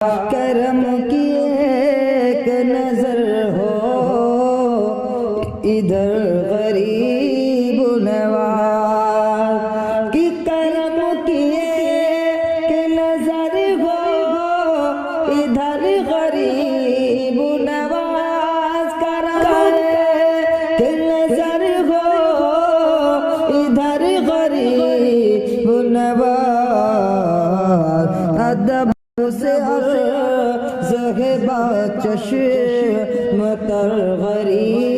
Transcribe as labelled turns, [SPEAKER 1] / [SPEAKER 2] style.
[SPEAKER 1] करम की एक नजर हो इधर गरीब नवाज की करम की एक नजर हो इधर गरीब नवाज करम की नजर हो इधर गरीब नवाज अदब से अर्ज़ है बाचश मतर गरीब